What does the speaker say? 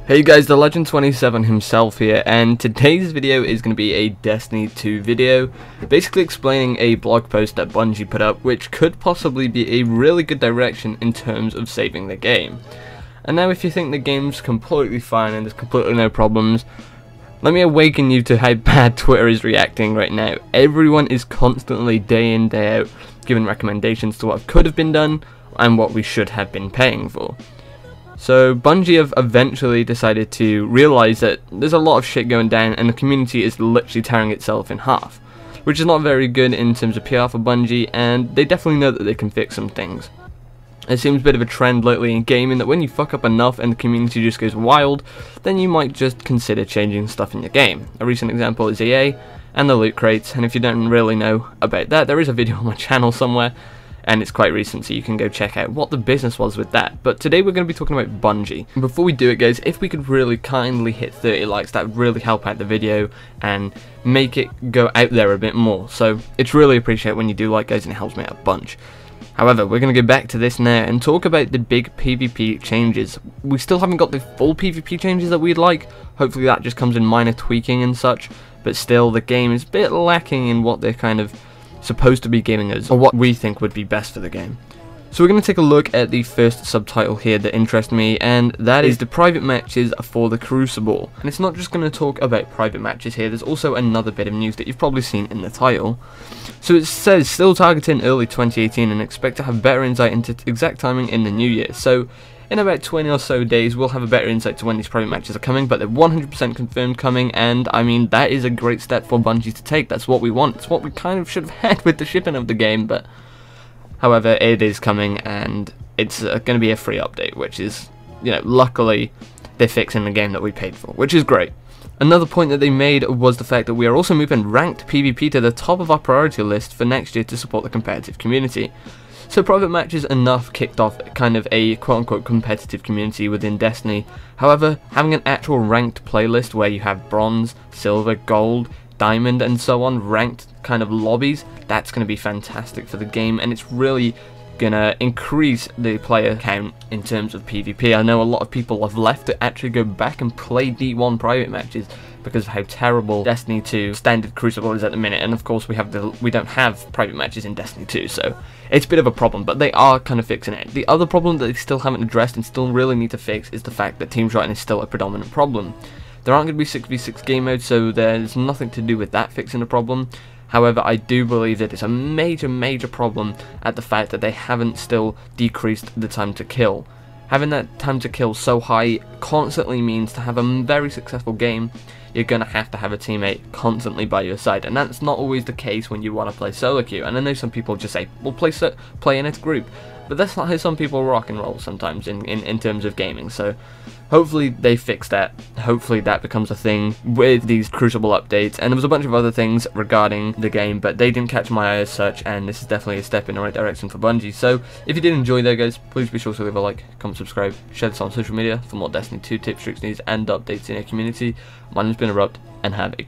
Hey guys, the Legend27 himself here, and today's video is going to be a Destiny 2 video, basically explaining a blog post that Bungie put up, which could possibly be a really good direction in terms of saving the game. And now if you think the game's completely fine and there's completely no problems, let me awaken you to how bad Twitter is reacting right now. Everyone is constantly, day in, day out, giving recommendations to what could have been done and what we should have been paying for. So Bungie have eventually decided to realise that there's a lot of shit going down and the community is literally tearing itself in half, which is not very good in terms of PR for Bungie, and they definitely know that they can fix some things. It seems a bit of a trend lately in gaming that when you fuck up enough and the community just goes wild, then you might just consider changing stuff in your game. A recent example is EA and the loot crates, and if you don't really know about that, there is a video on my channel somewhere, and it's quite recent, so you can go check out what the business was with that. But today we're going to be talking about Bungie. Before we do it, guys, if we could really kindly hit 30 likes, that would really help out the video and make it go out there a bit more. So it's really appreciated when you do like, guys, and it helps me out a bunch. However, we're going to go back to this now and talk about the big PvP changes. We still haven't got the full PvP changes that we'd like. Hopefully that just comes in minor tweaking and such, but still the game is a bit lacking in what they're kind of supposed to be giving us, or what we think would be best for the game. So we're going to take a look at the first subtitle here that interests me, and that is the private matches for the Crucible. And it's not just going to talk about private matches here, there's also another bit of news that you've probably seen in the title. So it says, still targeting early 2018 and expect to have better insight into exact timing in the new year. So in about 20 or so days we'll have a better insight to when these private matches are coming, but they're 100% confirmed coming, and I mean that is a great step for Bungie to take. That's what we want. It's what we kind of should have had with the shipping of the game, but however it is coming, and it's going to be a free update, which is, you know, luckily they're fixing the game that we paid for, which is great. Another point that they made was the fact that we are also moving ranked PvP to the top of our priority list for next year to support the competitive community. So private matches enough kicked off kind of a quote-unquote competitive community within Destiny. However, having an actual ranked playlist where you have bronze, silver, gold, diamond and so on, ranked kind of lobbies, that's going to be fantastic for the game, and it's really going to increase the player count in terms of PvP. I know a lot of people have left to actually go back and play D1 private matches because of how terrible Destiny 2 standard Crucible is at the minute, and of course we don't have private matches in Destiny 2, so it's a bit of a problem, but they are kind of fixing it. The other problem that they still haven't addressed and still really need to fix is the fact that team shotting is still a predominant problem. There aren't going to be 6v6 game modes, so there's nothing to do with that fixing the problem. However, I do believe that it's a major problem at the fact that they haven't still decreased the time to kill. Having that time to kill so high constantly means to have a very successful game, you're going to have a teammate constantly by your side, and that's not always the case when you want to play solo queue. And I know some people just say, well, play in its group, but that's not how some people rock and roll sometimes in terms of gaming. So hopefully they fix that. Hopefully that becomes a thing with these Crucible updates. And there was a bunch of other things regarding the game, but they didn't catch my eye as such, and this is definitely a step in the right direction for Bungie. So if you did enjoy that, guys, please be sure to leave a like, comment, subscribe, share this on social media for more Destiny 2 tips, tricks, news and updates in your community. My name's been Erupteu, and have a great